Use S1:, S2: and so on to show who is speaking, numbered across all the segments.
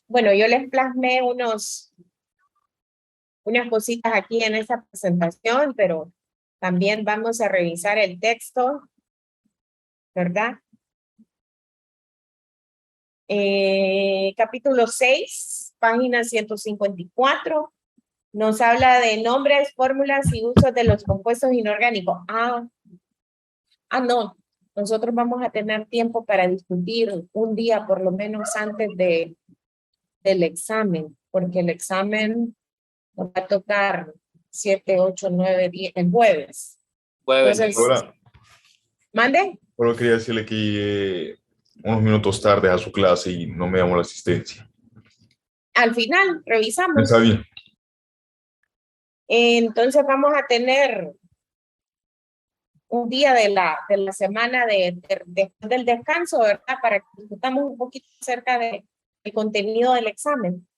S1: Bueno, yo les plasmé unas cositas aquí en esta presentación, pero también vamos a revisar el texto, ¿verdad? Capítulo 6, página 154, nos habla de nombres, fórmulas y usos de los compuestos inorgánicos. No, nosotros vamos a tener tiempo para discutir un día por lo menos antes del examen, porque el examen nos va a tocar 7, 8, 9, 10, el jueves. Entonces,
S2: Ahora,
S1: ¿mande?
S2: solo quería decirle que llegué unos minutos tarde a su clase y no me llamó la asistencia.
S1: Al final, revisamos.
S2: Está bien.
S1: Entonces vamos a un día de la semana después del descanso, ¿verdad? Para que discutamos un poquito acerca del contenido del examen.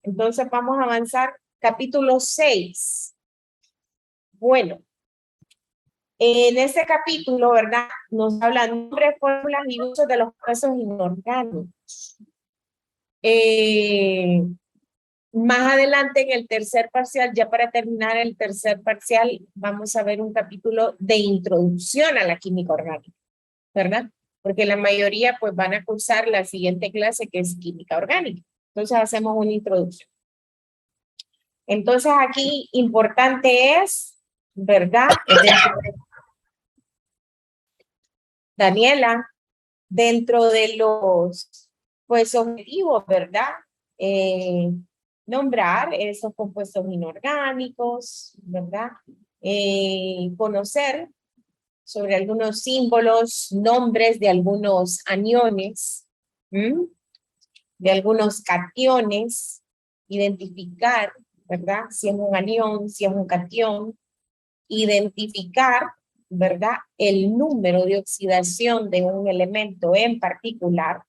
S1: Entonces vamos a avanzar. Capítulo 6. Bueno, en este capítulo, ¿verdad? Nos habla de nombres, fórmulas y usos de los compuestos inorgánicos. Más adelante en el tercer parcial, ya para terminar el tercer parcial, vamos a ver un capítulo de introducción a la química orgánica, ¿verdad? Porque la mayoría pues van a cursar la siguiente clase que es química orgánica. Entonces hacemos una introducción. Entonces aquí importante es, ¿verdad? Daniela, dentro de los pues objetivos, ¿verdad? Nombrar esos compuestos inorgánicos, ¿verdad? Conocer sobre algunos símbolos, nombres de algunos aniones, de algunos cationes, identificar, ¿verdad? Si es un anión, si es un catión, identificar, ¿verdad? El número de oxidación de un elemento en particular.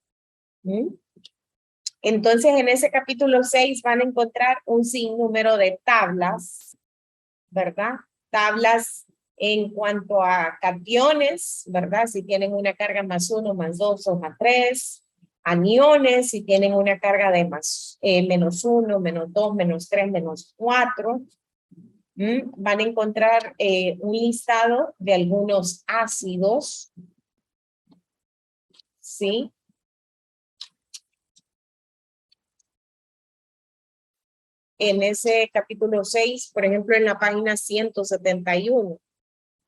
S1: Entonces, en ese capítulo 6 van a encontrar un sinnúmero de tablas, ¿verdad? Tablas en cuanto a cationes, ¿verdad? Si tienen una carga +1, +2 o +3. Aniones, si tienen una carga de -1, -2, -3, -4. Van a encontrar un listado de algunos ácidos, ¿sí? En ese capítulo 6, por ejemplo, en la página 171,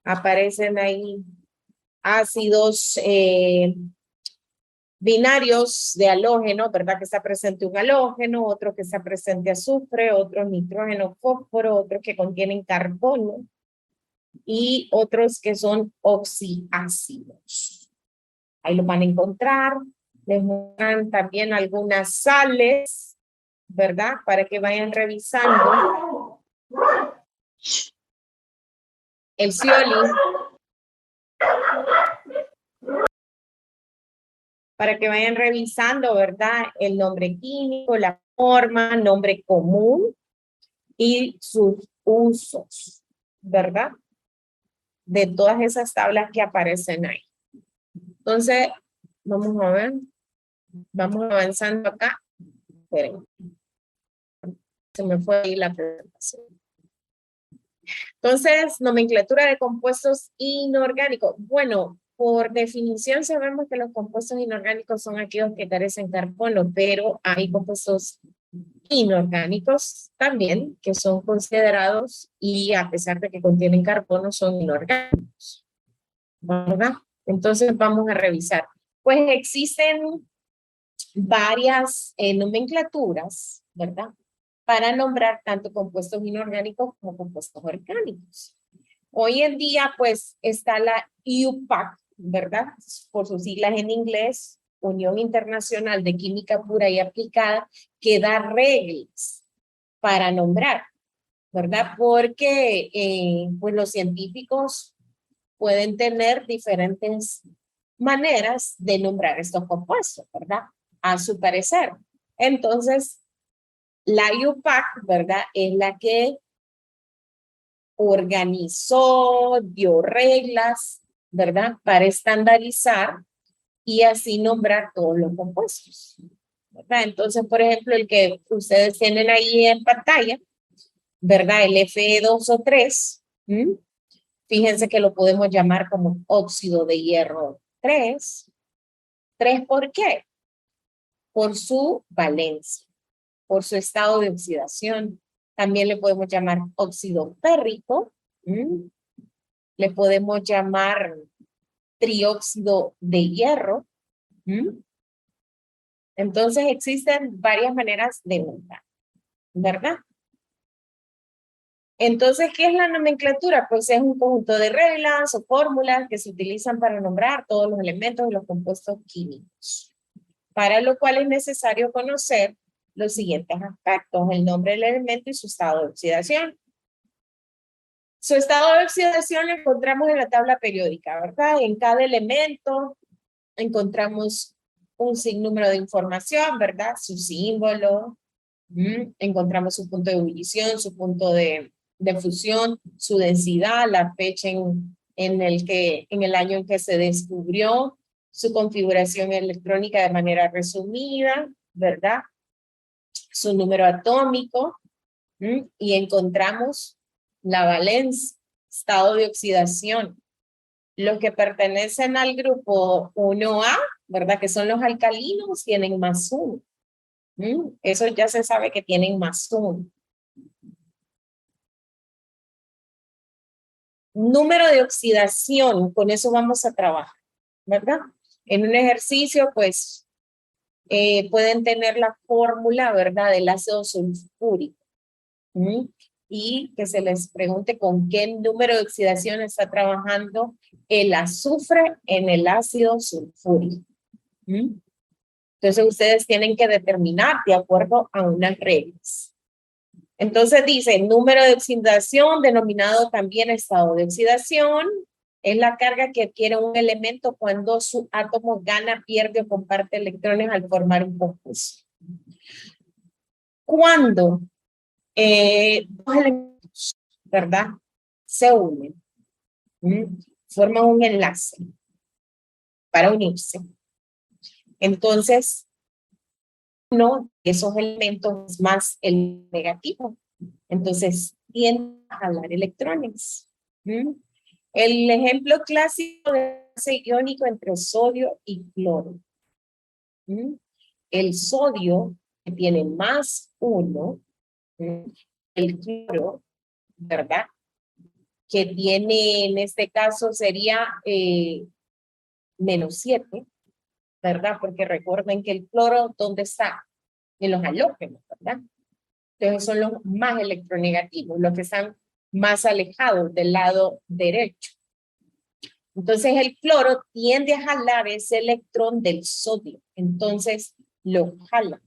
S1: aparecen ahí ácidos binarios de halógeno, ¿verdad? Que está presente un halógeno, otro que está presente azufre, otro nitrógeno, fósforo, otros que contienen carbono y otros que son oxiácidos. Ahí lo van a encontrar. Les muestran también algunas sales, ¿verdad? Para que vayan revisando. El Scioli. Para que vayan revisando, ¿verdad? El nombre químico, la forma, nombre común y sus usos, ¿verdad? De todas esas tablas que aparecen ahí. Entonces, vamos a ver. Vamos avanzando acá. Esperen. Se me fue ahí la presentación. Entonces, nomenclatura de compuestos inorgánicos. Bueno, por definición sabemos que los compuestos inorgánicos son aquellos que carecen carbono, pero hay compuestos inorgánicos también que son considerados y a pesar de que contienen carbono son inorgánicos, ¿verdad? Entonces vamos a revisar. Pues existen varias nomenclaturas, ¿verdad? Para nombrar tanto compuestos inorgánicos como compuestos orgánicos. Hoy en día, pues, está la IUPAC, ¿verdad? Por sus siglas en inglés, Unión Internacional de Química Pura y Aplicada, que da reglas para nombrar, ¿verdad? Porque, pues, los científicos pueden tener diferentes maneras de nombrar estos compuestos, ¿verdad? A su parecer. Entonces, la IUPAC, ¿verdad? Es la que organizó, dio reglas, ¿verdad? Para estandarizar y así nombrar todos los compuestos, ¿verdad? Entonces, por ejemplo, el que ustedes tienen ahí en pantalla, ¿verdad? El Fe2O3, fíjense que lo podemos llamar como óxido de hierro 3. ¿3 por qué? Por su valencia, por su estado de oxidación. También le podemos llamar óxido férrico. Le podemos llamar trióxido de hierro. Entonces existen varias maneras de nombrar, ¿verdad? Entonces, ¿qué es la nomenclatura? Pues es un conjunto de reglas o fórmulas que se utilizan para nombrar todos los elementos y los compuestos químicos, para lo cual es necesario conocer los siguientes aspectos: el nombre del elemento y su estado de oxidación. Su estado de oxidación lo encontramos en la tabla periódica, ¿verdad? En cada elemento encontramos un sinnúmero de información, ¿verdad? Su símbolo, encontramos su punto de ebullición, su punto de fusión, su densidad, la fecha en el año en que se descubrió, su configuración electrónica de manera resumida, ¿verdad? Su número atómico, y encontramos la valencia, estado de oxidación. Los que pertenecen al grupo 1A, ¿verdad? Que son los alcalinos, tienen +1. Eso ya se sabe que tienen +1. Número de oxidación, con eso vamos a trabajar, ¿verdad? En un ejercicio, pues, pueden tener la fórmula, ¿verdad? Del ácido sulfúrico. Y que se les pregunte con qué número de oxidación está trabajando el azufre en el ácido sulfúrico. Entonces ustedes tienen que determinar de acuerdo a unas reglas. Entonces dice, número de oxidación, denominado también estado de oxidación, es la carga que adquiere un elemento cuando su átomo gana, pierde o comparte electrones al formar un compuesto. Cuando dos elementos, ¿verdad?, se unen, forman un enlace para unirse. Entonces, uno de esos elementos es más el negativo. Entonces, tiende a jalar electrones. El ejemplo clásico de enlace iónico entre sodio y cloro. El sodio, que tiene +1, el cloro, ¿verdad?, que tiene, en este caso sería -7, ¿verdad? Porque recuerden que el cloro, ¿dónde está? En los halógenos, ¿verdad? Entonces son los más electronegativos, los que están más alejados del lado derecho. Entonces el cloro tiende a jalar ese electrón del sodio, entonces lo jala.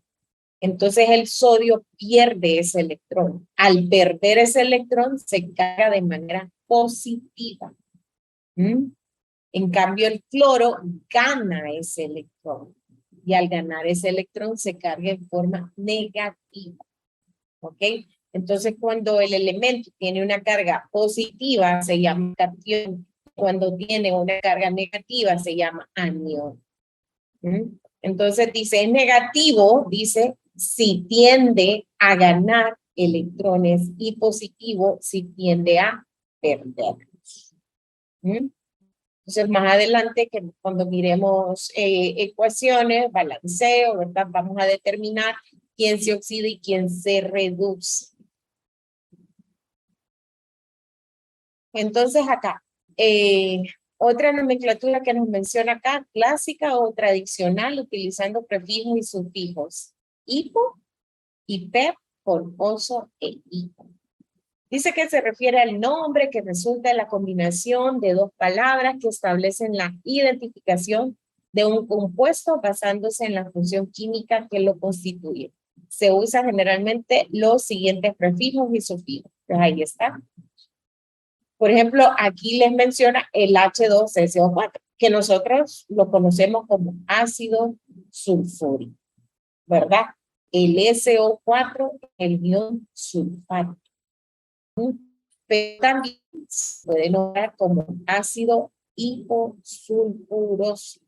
S1: Entonces el sodio pierde ese electrón. Al perder ese electrón se carga de manera positiva. En cambio el cloro gana ese electrón. Y al ganar ese electrón se carga en forma negativa. ¿Ok? Entonces cuando el elemento tiene una carga positiva se llama cation. Cuando tiene una carga negativa se llama anión. Entonces dice, es negativo, dice, si tiende a ganar electrones, y positivo si tiende a perderlos. Entonces más adelante, que cuando miremos ecuaciones, balanceo, ¿verdad?, vamos a determinar quién se oxida y quién se reduce. Entonces acá, otra nomenclatura que nos menciona acá, clásica o tradicional, utilizando prefijos y sufijos. Hipo, hiper, polvoso e hipo. Dice que se refiere al nombre que resulta de la combinación de dos palabras que establecen la identificación de un compuesto basándose en la función química que lo constituye. Se usan generalmente los siguientes prefijos y sufijos. Pues ahí está. Por ejemplo, aquí les menciona el H2SO4, que nosotros lo conocemos como ácido sulfúrico, ¿verdad? El SO4, el ion sulfato. Pero también se puede nombrar como ácido hiposulfuroso.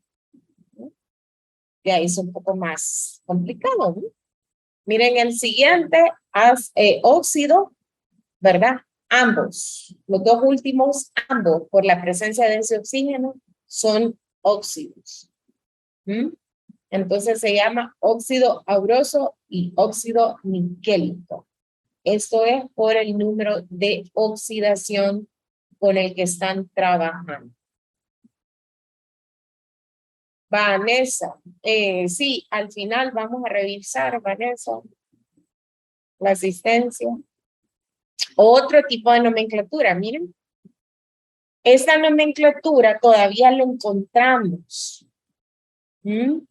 S1: Ya es un poco más complicado, ¿no? Miren el siguiente, óxido, ¿verdad? Ambos, los dos últimos, ambos, por la presencia de ese oxígeno, son óxidos. ¿Mm? Entonces se llama óxido auroso y óxido niquélico. Esto es por el número de oxidación con el que están trabajando. Vanessa, sí, al final vamos a revisar, Vanessa, la asistencia. Otro tipo de nomenclatura, miren. Esta nomenclatura todavía lo encontramos. ¿Mm?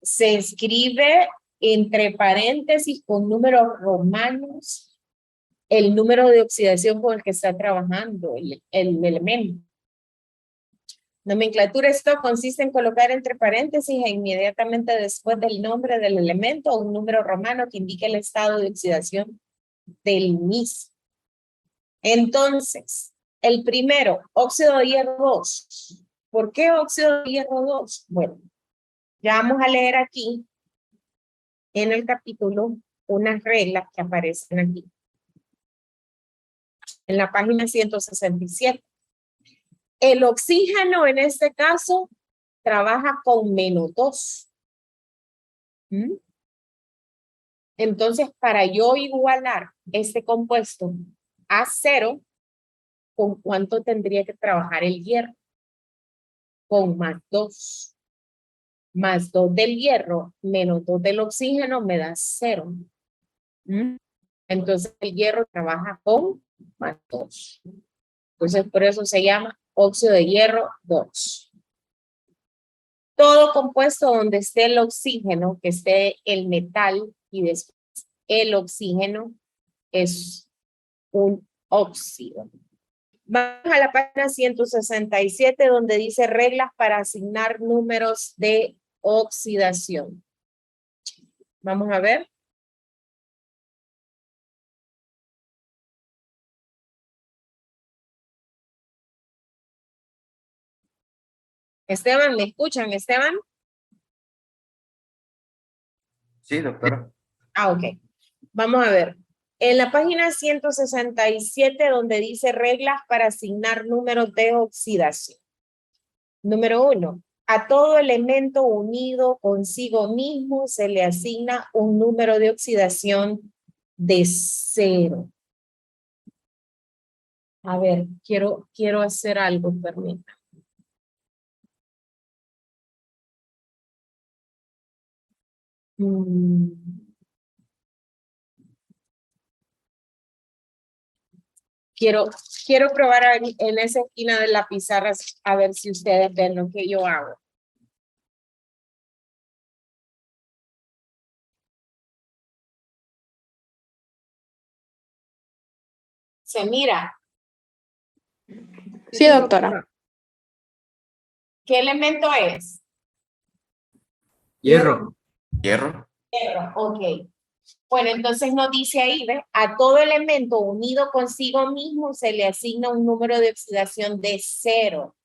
S1: Se escribe entre paréntesis con números romanos el número de oxidación con el que está trabajando el elemento. Nomenclatura esto consiste en colocar entre paréntesis e inmediatamente después del nombre del elemento un número romano que indique el estado de oxidación del mismo. Entonces, el primero, óxido de hierro 2. ¿Por qué óxido de hierro 2? Bueno, ya vamos a leer aquí en el capítulo unas reglas que aparecen aquí. En la página 167. El oxígeno en este caso trabaja con -2. ¿Mm? Entonces, para yo igualar este compuesto a 0, ¿con cuánto tendría que trabajar el hierro? Con +2. +2 del hierro menos 2 del oxígeno me da 0. ¿Mm? Entonces, el hierro trabaja con +2. Entonces, por eso se llama óxido de hierro 2. Todo compuesto donde esté el oxígeno, que esté el metal y después el oxígeno, es un óxido. Vamos a la página 167 donde dice reglas para asignar números de oxidación. Vamos a ver. Esteban, ¿me escuchan, Esteban?
S3: Sí, doctora.
S1: Ok. Vamos a ver. En la página 167 donde dice reglas para asignar números de oxidación. Número 1. A todo elemento unido consigo mismo se le asigna un número de oxidación de 0. A ver, quiero hacer algo, permítanme. Quiero probar en esa esquina de la pizarra a ver si ustedes ven lo que yo hago. Se mira.
S4: Sí, doctora.
S1: ¿Qué elemento es?
S3: Hierro. Hierro.
S1: Hierro, ok. Bueno, entonces nos dice ahí, ¿ves? A todo elemento unido consigo mismo se le asigna un número de oxidación de 0.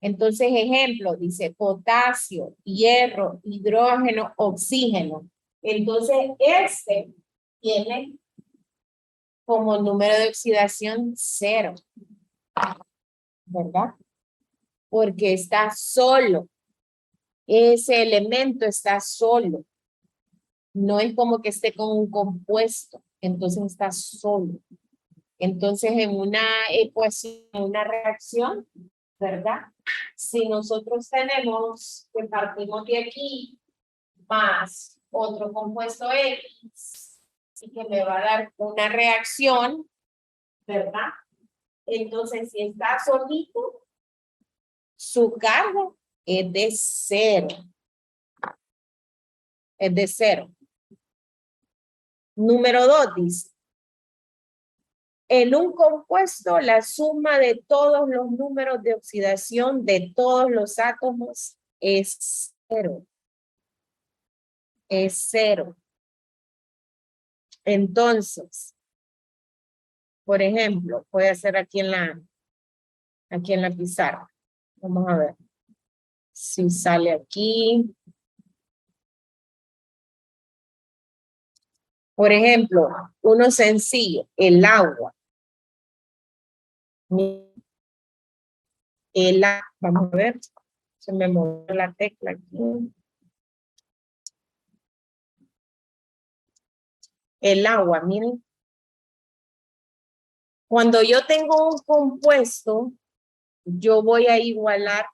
S1: Entonces, ejemplo, dice potasio, hierro, hidrógeno, oxígeno. Entonces, este tiene como número de oxidación 0. ¿Verdad? Porque está solo. Ese elemento está solo. No es como que esté con un compuesto. Entonces está solo. Entonces, en una ecuación, una reacción, ¿verdad? Si nosotros tenemos que partimos de aquí más otro compuesto X y que me va a dar una reacción, ¿verdad? Entonces, si está solito, su carga es de 0. Es de 0. Número 2 dice. En un compuesto, la suma de todos los números de oxidación de todos los átomos es 0. Es 0. Entonces, por ejemplo, voy a hacer aquí en la pizarra. Vamos a ver si sale aquí. Por ejemplo, uno sencillo, el agua. Vamos a ver, se me movió la tecla aquí. El agua, miren. Cuando yo tengo un compuesto, yo voy a igualar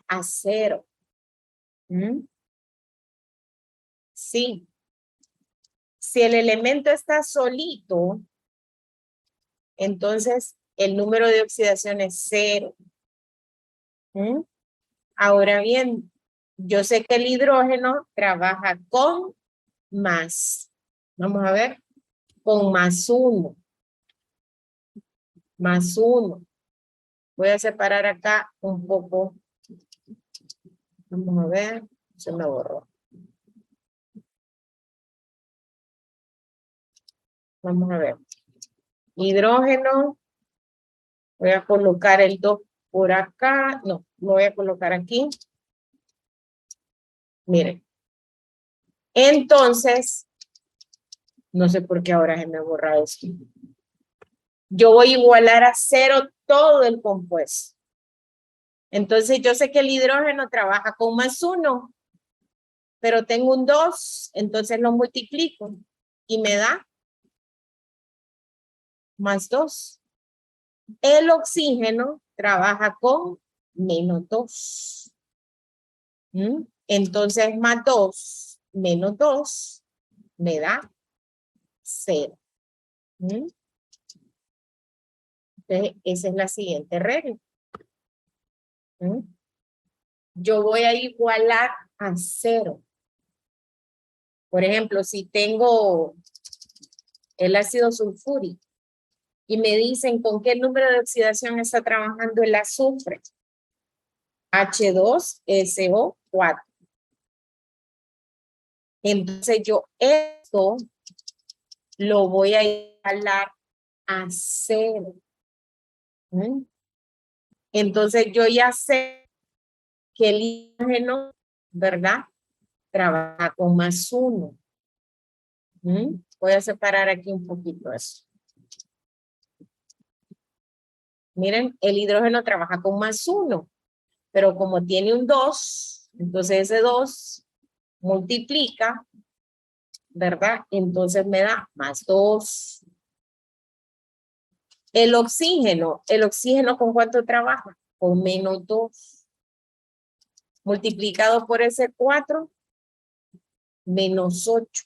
S1: a 0. ¿Mm? Sí. Si el elemento está solito, entonces el número de oxidación es 0. ¿Mm? Ahora bien, yo sé que el hidrógeno trabaja con más. Vamos a ver. Con más 1. Más 1. Voy a separar acá un poco. Vamos a ver. Se me borró. Vamos a ver. Hidrógeno. Voy a colocar el 2 por acá. No, lo voy a colocar aquí. Miren. Entonces, no sé por qué ahora se me borra esto. Yo voy a igualar a 0 todo el compuesto. Entonces, yo sé que el hidrógeno trabaja con más 1, pero tengo un 2, entonces lo multiplico y me da más 2. El oxígeno trabaja con menos 2. Entonces, más 2 menos 2 me da 0. Entonces, esa es la siguiente regla. Yo voy a igualar a 0. Por ejemplo, si tengo el ácido sulfúrico y me dicen con qué número de oxidación está trabajando el azufre, H2SO4. Entonces yo esto lo voy a igualar a 0. Entonces yo ya sé que el hidrógeno, ¿verdad? Trabaja con más 1. Voy a separar aquí un poquito eso. Miren, el hidrógeno trabaja con más 1, pero como tiene un 2, entonces ese 2 multiplica, ¿verdad? Entonces me da más 2. ¿el oxígeno con cuánto trabaja? Con menos 2. Multiplicado por ese 4, menos 8.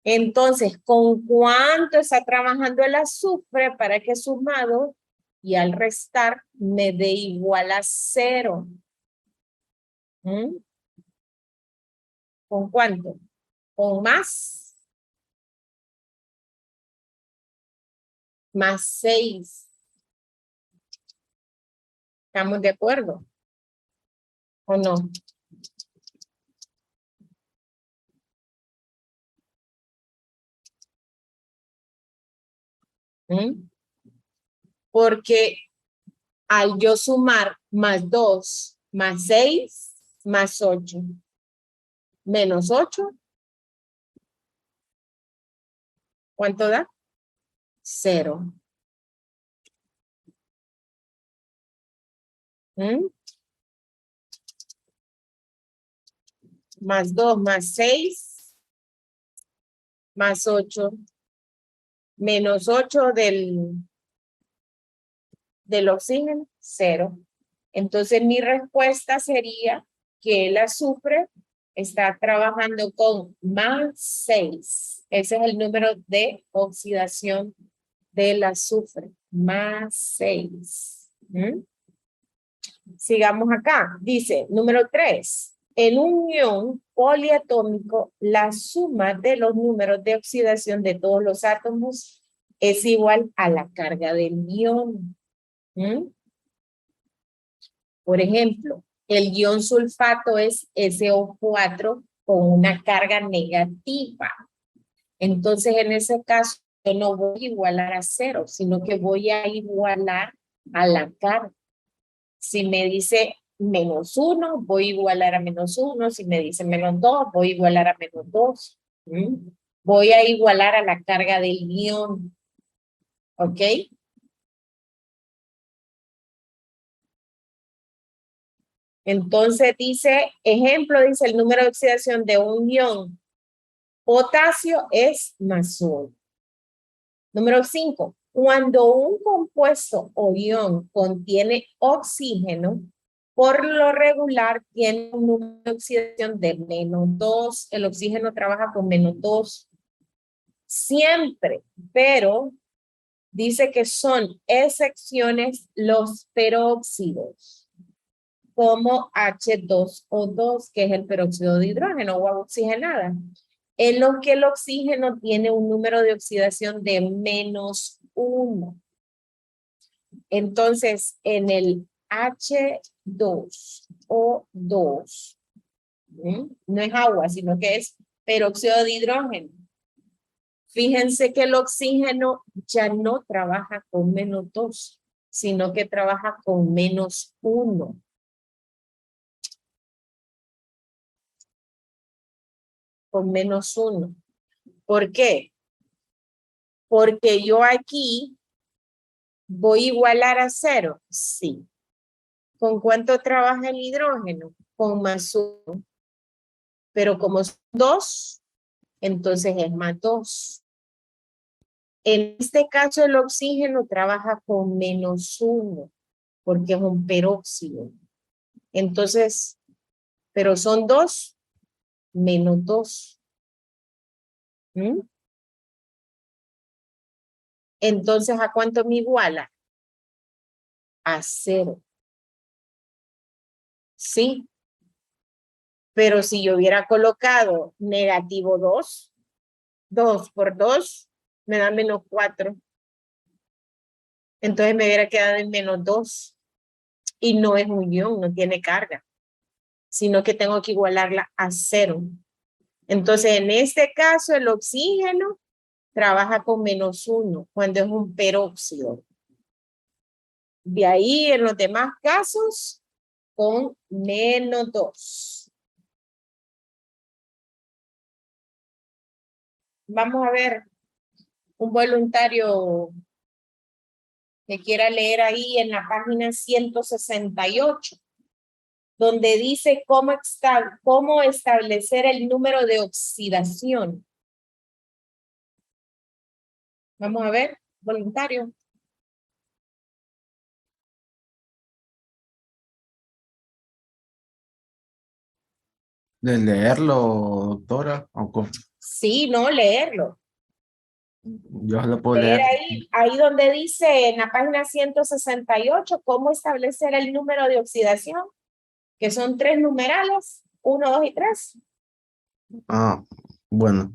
S1: Entonces, ¿con cuánto está trabajando el azufre para que sumado y al restar me dé igual a 0? ¿Con cuánto? Con más 6. ¿Estamos de acuerdo? ¿O no? Porque al yo sumar más 2, más 6, más 8, menos 8, ¿cuánto da? 0. Más 2, más 6, más 8, menos 8 del oxígeno, 0. Entonces mi respuesta sería que el azufre está trabajando con más 6. Ese es el número de oxidación del azufre, más 6. Sigamos acá. Dice, número 3. En un ion poliatómico, la suma de los números de oxidación de todos los átomos es igual a la carga del ion. Por ejemplo, el ion sulfato es SO4 con una carga negativa. Entonces, en ese caso, yo no voy a igualar a 0, sino que voy a igualar a la carga. Si me dice menos 1, voy a igualar a menos 1. Si me dicen menos 2, voy a igualar a menos 2. Voy a igualar a la carga del ion. ¿Ok? Entonces dice, ejemplo, dice el número de oxidación de un ion potasio es más 1. Número 5. Cuando un compuesto o ion contiene oxígeno, por lo regular tiene un número de oxidación de menos 2. El oxígeno trabaja con menos 2. Siempre, pero dice que son excepciones los peróxidos, como H2O2, que es el peróxido de hidrógeno o agua oxigenada, en los que el oxígeno tiene un número de oxidación de menos 1. Entonces, en el H2O2, no es agua, sino que es peróxido de hidrógeno. Fíjense que el oxígeno ya no trabaja con menos 2, sino que trabaja con menos 1. Con menos 1. ¿Por qué? Porque yo aquí voy a igualar a 0. Sí. ¿Con cuánto trabaja el hidrógeno? Con más 1. Pero como son 2, entonces es más 2. En este caso el oxígeno trabaja con menos 1, porque es un peróxido. Entonces, pero son 2 menos 2. Entonces, ¿a cuánto me iguala? A 0. ¿Sí? Pero si yo hubiera colocado negativo 2, 2 por 2 me da menos 4. Entonces me hubiera quedado en menos 2. Y no es un ion, no tiene carga, sino que tengo que igualarla a 0. Entonces, en este caso, el oxígeno trabaja con menos 1 cuando es un peróxido. De ahí, en los demás casos, con menos 2. Vamos a ver un voluntario que quiera leer ahí en la página 168, donde dice cómo establecer el número de oxidación. Vamos a ver, voluntario.
S4: De leerlo, doctora,
S1: Sí, no, leerlo.
S4: yo lo puedo
S1: Leer
S4: leer.
S1: ahí donde dice en la página 168 cómo establecer el número de oxidación, que son 3 numerales, 1, 2 y 3.
S4: Ah, bueno,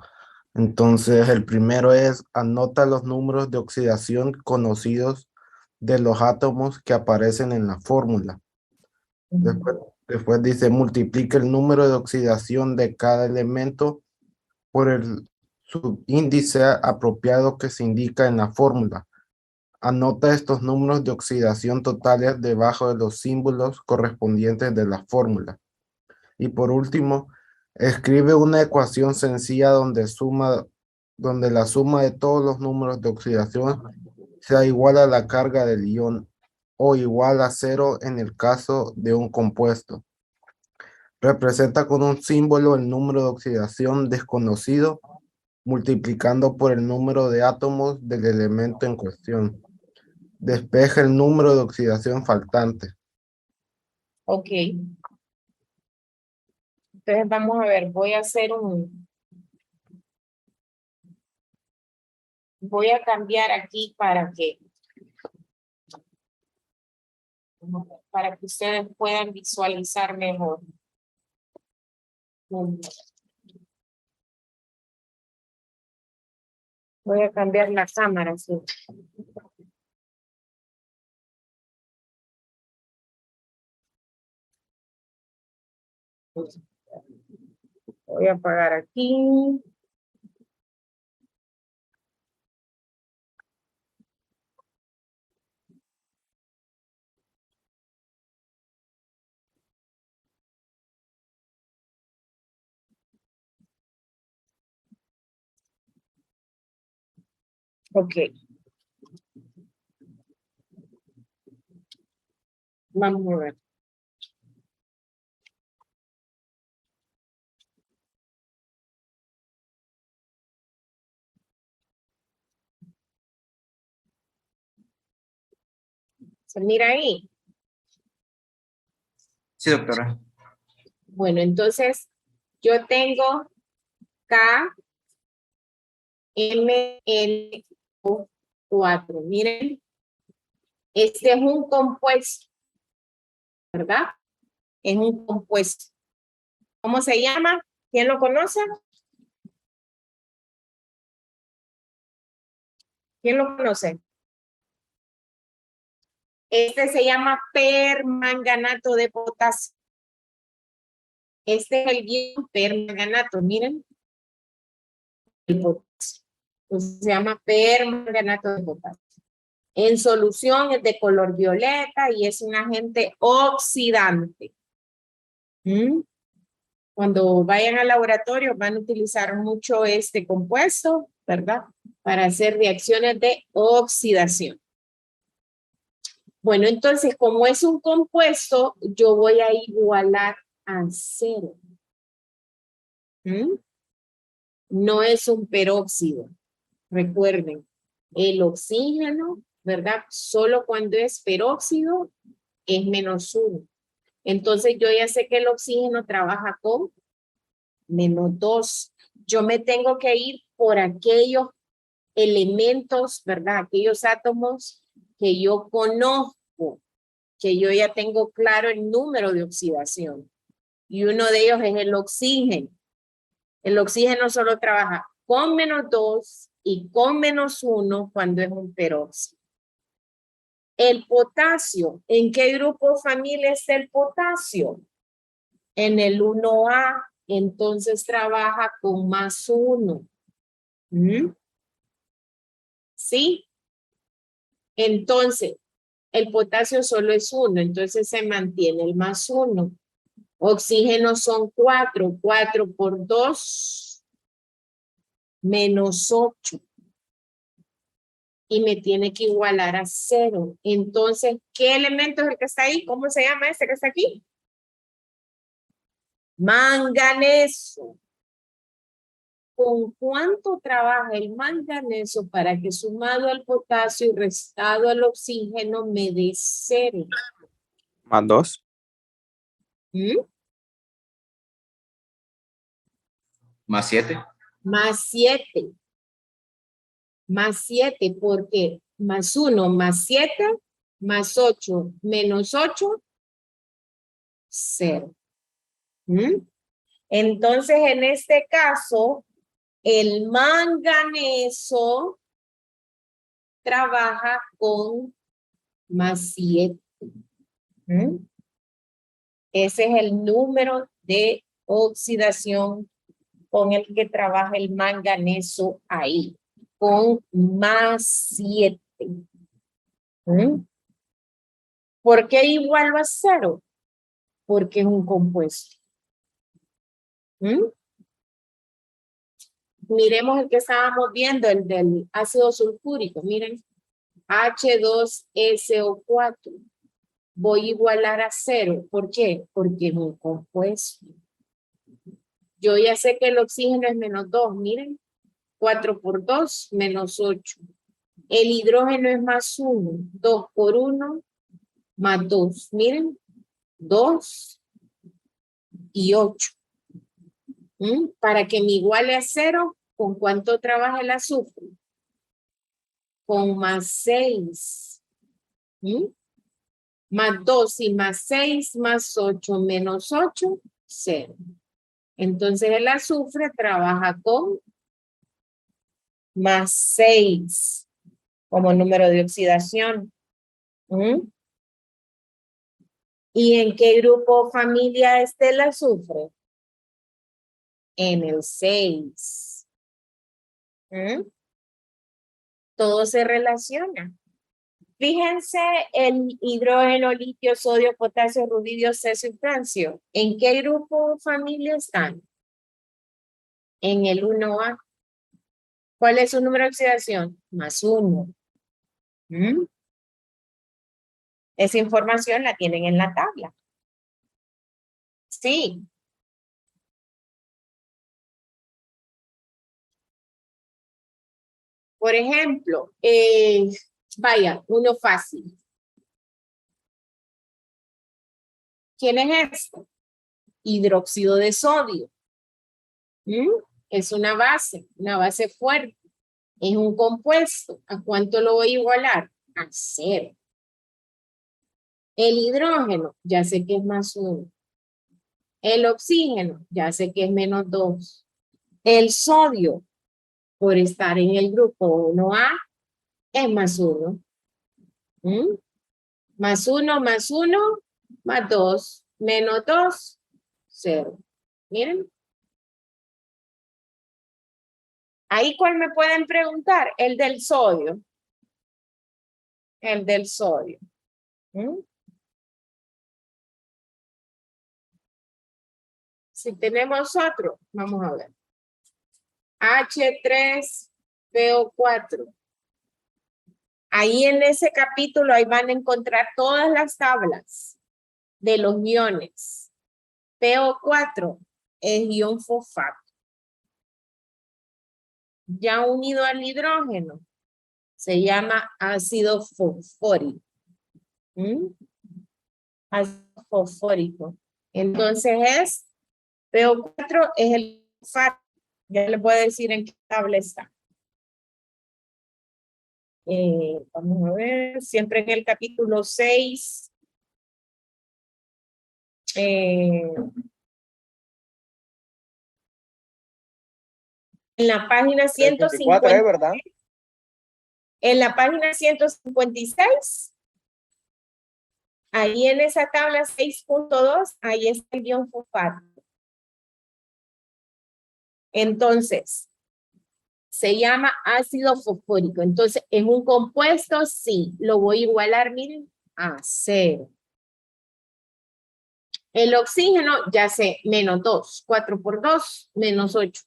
S4: entonces el primero es anota los números de oxidación conocidos de los átomos que aparecen en la fórmula. Después dice multiplica el número de oxidación de cada elemento por el subíndice apropiado que se indica en la fórmula. Anota estos números de oxidación totales debajo de los símbolos correspondientes de la fórmula. Y por último, escribe una ecuación sencilla donde la suma de todos los números de oxidación sea igual a la carga del ion o igual a 0 en el caso de un compuesto. Representa con un símbolo el número de oxidación desconocido multiplicando por el número de átomos del elemento en cuestión. Despeja el número de oxidación faltante.
S1: Ok. Entonces vamos a ver, voy a cambiar aquí para que ustedes puedan visualizar mejor. Voy a cambiar la cámara, sí. Voy a apagar aquí. Ok. Vamos a ver. ¿Se mira ahí?
S3: Sí, doctora.
S1: Bueno, entonces yo tengo K, M, L, O, 4. Miren, este es un compuesto, ¿verdad? Es un compuesto. ¿Cómo se llama? ¿Quién lo conoce? ¿Quién lo conoce? Este se llama permanganato de potasio. Este es el guión permanganato, miren. El potasio. Entonces se llama permanganato de potasio. En solución es de color violeta y es un agente oxidante. Cuando vayan al laboratorio van a utilizar mucho este compuesto, ¿verdad? Para hacer reacciones de oxidación. Bueno, entonces, como es un compuesto, yo voy a igualar a 0. No es un peróxido. Recuerden, el oxígeno, ¿verdad? Solo cuando es peróxido es -1. Entonces, yo ya sé que el oxígeno trabaja con -2. Yo me tengo que ir por aquellos elementos, ¿verdad? Aquellos átomos que yo conozco, que yo ya tengo claro el número de oxidación. Y uno de ellos es el oxígeno. El oxígeno solo trabaja con -2 y con -1 cuando es un peróxido. El potasio, ¿en qué grupo familia está el potasio? En el 1A, entonces trabaja con +1. ¿Sí? Entonces, el potasio solo es 1, entonces se mantiene el +1. Oxígeno son 4, 4 por 2, -8. Y me tiene que igualar a 0. Entonces, ¿qué elemento es el que está ahí? ¿Cómo se llama este que está aquí? Manganeso. ¿Con cuánto trabaja el manganeso para que sumado al potasio y restado al oxígeno me dé 0?
S5: +2.
S3: +7.
S1: +7. +7, porque +1, +7, +8, -8, 0. Entonces, en este caso, el manganeso trabaja con +7. Ese es el número de oxidación con el que trabaja el manganeso ahí, con +7. ¿Por qué igual a 0? Porque es un compuesto. Miremos el que estábamos viendo, el del ácido sulfúrico. Miren, H2SO4. Voy a igualar a 0. ¿Por qué? Porque es un compuesto. Yo ya sé que el oxígeno es -2. Miren, 4 por 2, -8. El hidrógeno es +1. 2 por 1, +2. Miren, 2 y 8. Para que me iguale a 0, ¿con cuánto trabaja el azufre? Con +6. +2 y +6, +8, -8, 0. Entonces el azufre trabaja con +6 como número de oxidación. ¿Y en qué grupo o familia está el azufre? En el 6. Todo se relaciona. Fíjense el hidrógeno, litio, sodio, potasio, rubidio, cesio y francio. ¿En qué grupo o familia están? En el 1A. ¿Cuál es su número de oxidación? +1. Esa información la tienen en la tabla. Sí. Por ejemplo, vaya, uno fácil. ¿Quién es esto? Hidróxido de sodio. Es una base fuerte. Es un compuesto. ¿A cuánto lo voy a igualar? A 0. El hidrógeno, ya sé que es +1. El oxígeno, ya sé que es -2. El sodio, por estar en el grupo 1A, es +1. +1, +1, +2, -2, 0. Miren. Ahí, ¿cuál me pueden preguntar? El del sodio. El del sodio. Si tenemos otro, vamos a ver. H3PO4. Ahí en ese capítulo, ahí van a encontrar todas las tablas de los iones. PO4 es ion fosfato. Ya unido al hidrógeno, se llama ácido fosfórico. Ácido fosfórico. Entonces es, PO4 es el fosfato. Ya les voy a decir en qué tabla está. Vamos a ver, siempre en el capítulo 6. En la página 150.
S5: ¿verdad?
S1: En la página 156. Ahí en esa tabla 6.2, ahí está el ion fosfato. Entonces, se llama ácido fosfórico. Entonces, ¿es un compuesto? Sí. Lo voy a igualar, miren, a 0. El oxígeno, ya sé, -2. 4 por 2, -8.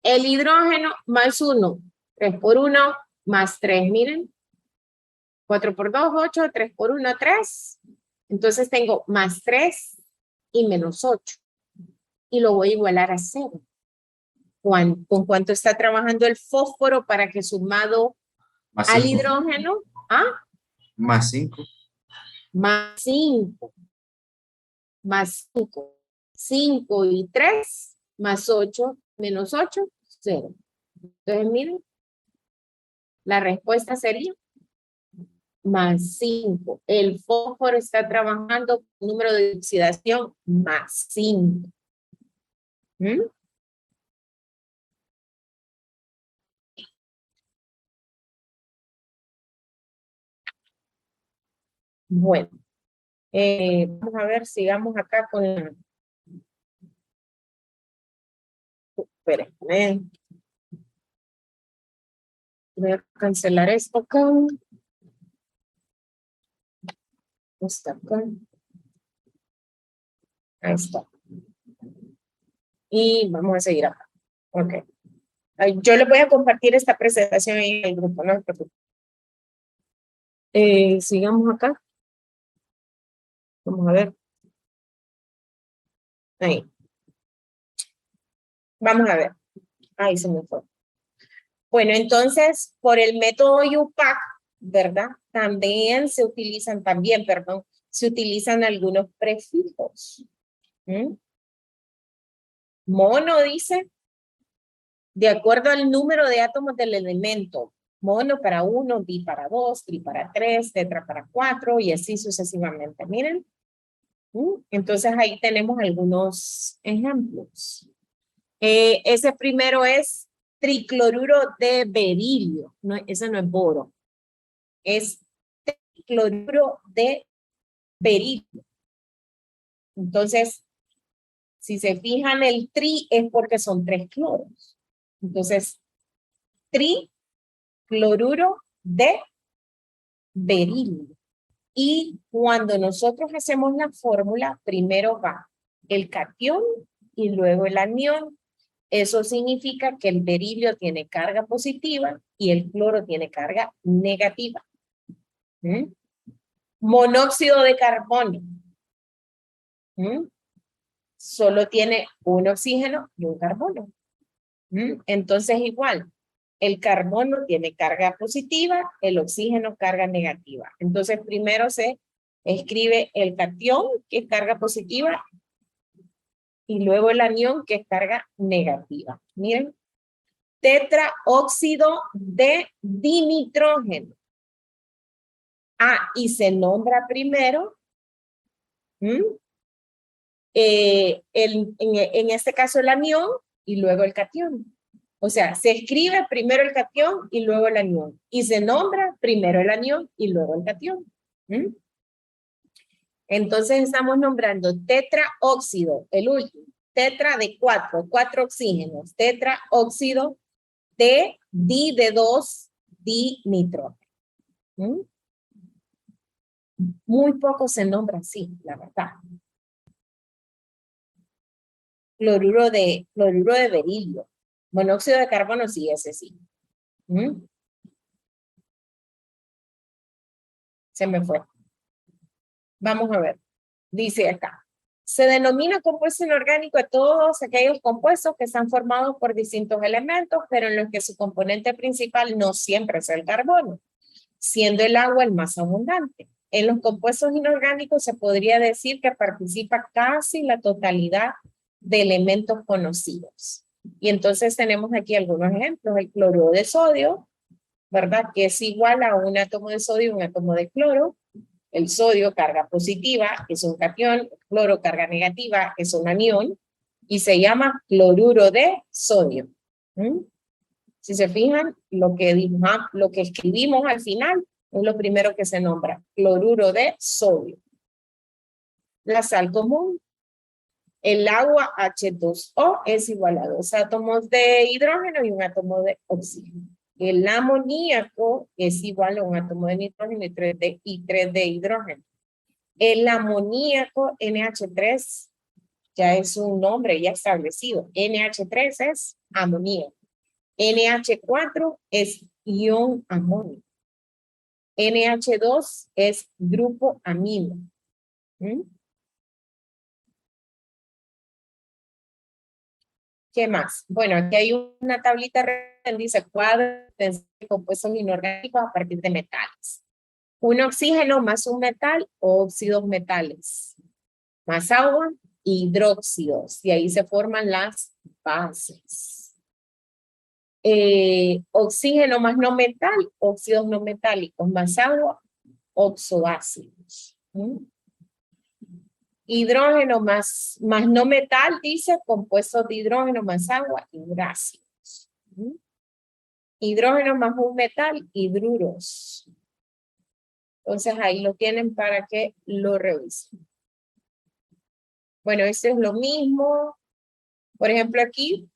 S1: El hidrógeno, +1. 3 por 1, +3. Miren. 4 por 2, 8. 3 por 1, 3. Entonces tengo +3 y -8. Y lo voy a igualar a 0. ¿Con cuánto está trabajando el fósforo para que sumado al hidrógeno?
S3: +5.
S1: +5. +5. 5 y 3, +8, -8, 0. Entonces, miren, la respuesta sería +5. El fósforo está trabajando con número de oxidación +5. Bueno, vamos a ver, sigamos acá con la... Espérenme. Voy a cancelar esto acá. Está acá. Ahí está. Y vamos a seguir acá. Ok. Yo les voy a compartir esta presentación en el grupo, no se preocupen. Sigamos acá. Vamos a ver. Ahí. Vamos a ver. Ahí se me fue. Bueno, entonces, por el método IUPAC, ¿verdad? También se utilizan, se utilizan algunos prefijos. Mono dice, de acuerdo al número de átomos del elemento. Mono para 1, bi para 2, tri para 3, tetra para 4 y así sucesivamente. Miren. Entonces ahí tenemos algunos ejemplos. Ese primero es tricloruro de berilio. No, ese no es boro. Es tricloruro de berilio. Entonces, si se fijan, el tri es porque son 3 cloros. Entonces, tricloruro de berilio. Y cuando nosotros hacemos la fórmula, primero va el catión y luego el anión. Eso significa que el berilio tiene carga positiva y el cloro tiene carga negativa. ¿Mm? Monóxido de carbono. ¿Mm? Solo tiene un oxígeno y un carbono. ¿Mm? Entonces igual, el carbono tiene carga positiva, el oxígeno carga negativa. Entonces primero se escribe el catión, que es carga positiva, y luego el anión, que es carga negativa. Miren, tetraóxido de dinitrógeno. Ah, y se nombra primero, en este caso el anión y luego el catión. O sea, se escribe primero el catión y luego el anión. Y se nombra primero el anión y luego el catión. Entonces estamos nombrando tetraóxido, el último. Tetra de 4 oxígenos. Tetraóxido de di de 2 dinitrógeno. Muy poco se nombra así, la verdad. Cloruro de berilio. Monóxido de carbono, sí, ese sí. Se me fue. Vamos a ver. Dice acá. Se denomina compuesto inorgánico a todos aquellos compuestos que están formados por distintos elementos, pero en los que su componente principal no siempre es el carbono, siendo el agua el más abundante. En los compuestos inorgánicos se podría decir que participa casi la totalidad de elementos conocidos. Y entonces tenemos aquí algunos ejemplos. El cloruro de sodio, ¿verdad? Que es igual a un átomo de sodio y un átomo de cloro. El sodio, carga positiva, es un catión. El cloro, carga negativa, es un anión. Y se llama cloruro de sodio. Si se fijan, lo que escribimos al final es lo primero que se nombra. Cloruro de sodio. La sal común. El agua H2O es igual a 2 átomos de hidrógeno y un átomo de oxígeno. El amoníaco es igual a un átomo de nitrógeno y 3 de hidrógeno. El amoníaco NH3 ya es un nombre ya establecido. NH3 es amoníaco. NH4 es ion amonio. NH2 es grupo amino. ¿Qué más? Bueno, aquí hay una tablita que dice cuadro de compuestos inorgánicos a partir de metales. Un oxígeno más un metal o óxidos metales. Más agua, hidróxidos. Y ahí se forman las bases. Oxígeno más no metal, óxidos no metálicos. Más agua, oxoácidos. Hidrógeno más no metal, dice, compuestos de hidrógeno más agua, hidrácidos. Hidrógeno más un metal, hidruros. Entonces ahí lo tienen para que lo revisen. Bueno, esto es lo mismo. Por ejemplo, aquí,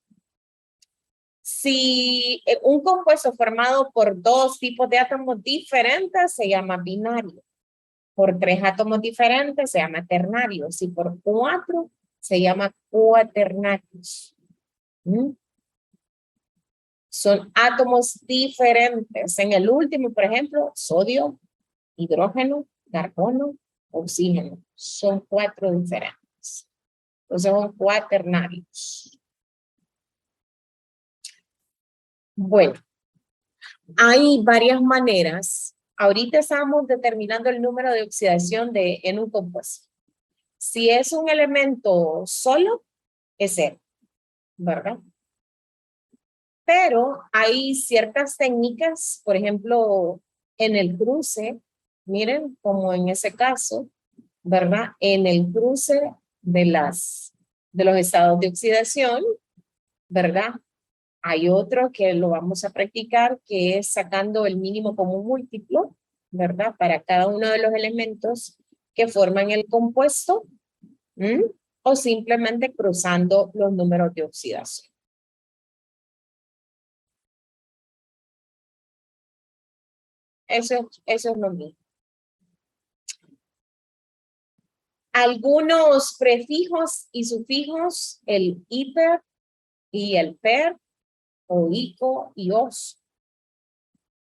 S1: si un compuesto formado por 2 tipos de átomos diferentes se llama binario. Por 3 átomos diferentes se llama ternario. Si por 4 se llama cuaternarios. Son átomos diferentes. En el último, por ejemplo, sodio, hidrógeno, carbono, oxígeno. Son 4 diferentes. Entonces son cuaternarios. Bueno, hay varias maneras. Ahorita estamos determinando el número de oxidación en un compuesto. Si es un elemento solo, es 0, ¿verdad? Pero hay ciertas técnicas, por ejemplo, en el cruce, miren, como en ese caso, ¿verdad? En el cruce de los estados de oxidación, ¿verdad? Hay otro que lo vamos a practicar, que es sacando el mínimo común múltiplo, ¿verdad? Para cada uno de los elementos que forman el compuesto, o simplemente cruzando los números de oxidación. Eso es lo mismo. Algunos prefijos y sufijos, el hiper y el per, o ico y os.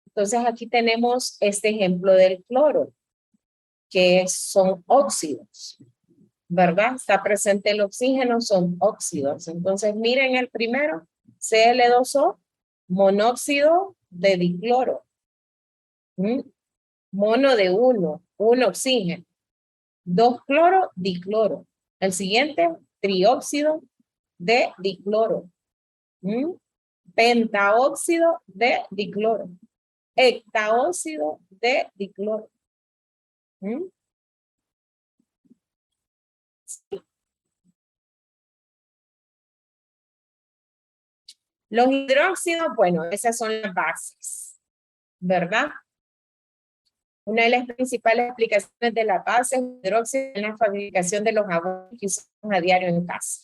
S1: Entonces aquí tenemos este ejemplo del cloro, que son óxidos, ¿verdad? Está presente el oxígeno, son óxidos. Entonces miren el primero, Cl2O, monóxido de dicloro. Mono de un oxígeno. 2 cloro, dicloro. El siguiente, trióxido de dicloro. Pentaóxido de dicloro. Hectaóxido de dicloro. Los hidróxidos, bueno, esas son las bases, ¿verdad? Una de las principales aplicaciones de la base hidróxido en la fabricación de los jabones que usamos a diario en casa.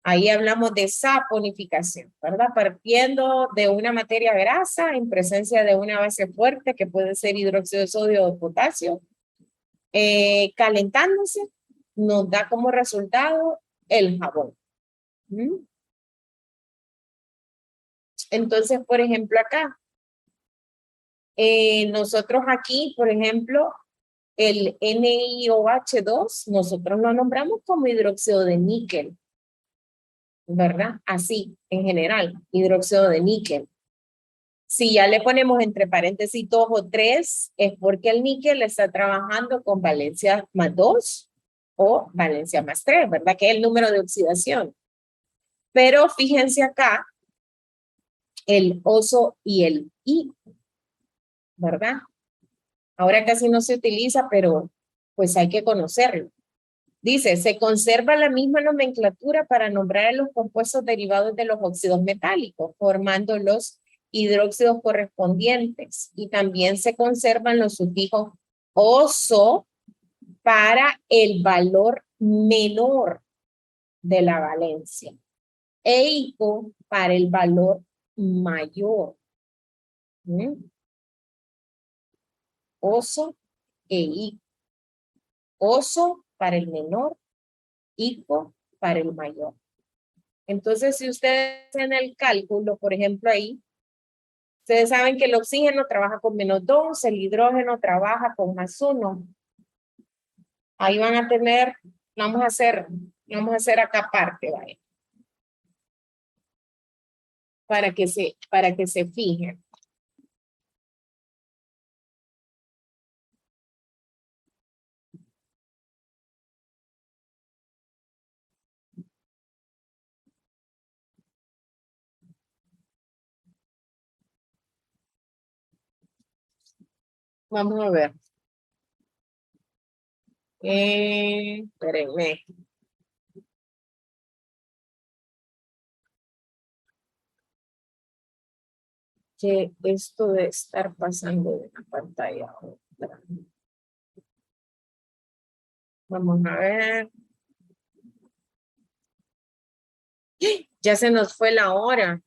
S1: Ahí hablamos de saponificación, ¿verdad? Partiendo de una materia grasa en presencia de una base fuerte que puede ser hidróxido de sodio o potasio, calentándose, nos da como resultado el jabón. Entonces, por ejemplo, acá, nosotros aquí, por ejemplo, el NiOH2, nosotros lo nombramos como hidróxido de níquel, ¿verdad? Así, en general, hidróxido de níquel. Si ya le ponemos entre paréntesis 2 o 3, es porque el níquel está trabajando con valencia más 2 o valencia más 3, ¿verdad? Que es el número de oxidación. Pero fíjense acá, el oso y el I, ¿verdad? Ahora casi no se utiliza, pero pues hay que conocerlo. Dice, se conserva la misma nomenclatura para nombrar a los compuestos derivados de los óxidos metálicos, formando los hidróxidos correspondientes. Y también se conservan los sufijos oso para el valor menor de la valencia. Eico para el valor mayor. Oso e ico. Oso para el menor, ico para el mayor. Entonces, si ustedes hacen el cálculo, por ejemplo, ahí, ustedes saben que el oxígeno trabaja con -2, el hidrógeno trabaja con +1. Ahí van a tener, vamos a hacer acá parte, ¿vale? Para que se fijen. Vamos a ver. Espérenme. Que esto de estar pasando de la pantalla a otra. Vamos a ver. Ya se nos fue la hora.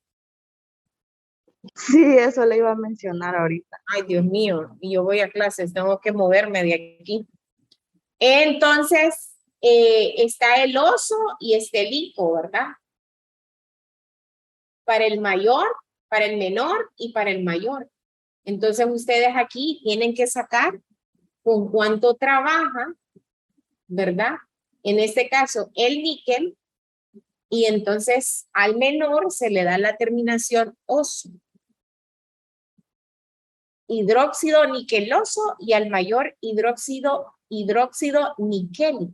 S6: Sí, eso le iba a mencionar ahorita.
S1: Ay, Dios mío. Y yo voy a clases, tengo que moverme de aquí. Entonces, está el oso y está el ico, ¿verdad? Para el mayor, para el menor y para el mayor. Entonces, ustedes aquí tienen que sacar con cuánto trabaja, ¿verdad? En este caso, el níquel. Y entonces, al menor se le da la terminación oso. Hidróxido niqueloso y al mayor hidróxido níquel.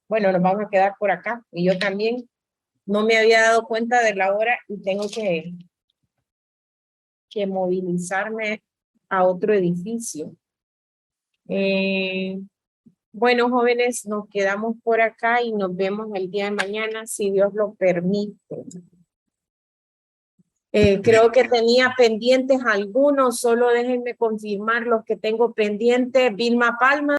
S1: Bueno, nos vamos a quedar por acá. Y yo también no me había dado cuenta de la hora y tengo que movilizarme a otro edificio. Bueno, jóvenes, nos quedamos por acá y nos vemos el día de mañana, si Dios lo permite. Creo que tenía pendientes algunos, solo déjenme confirmar los que tengo pendientes. Vilma Palma.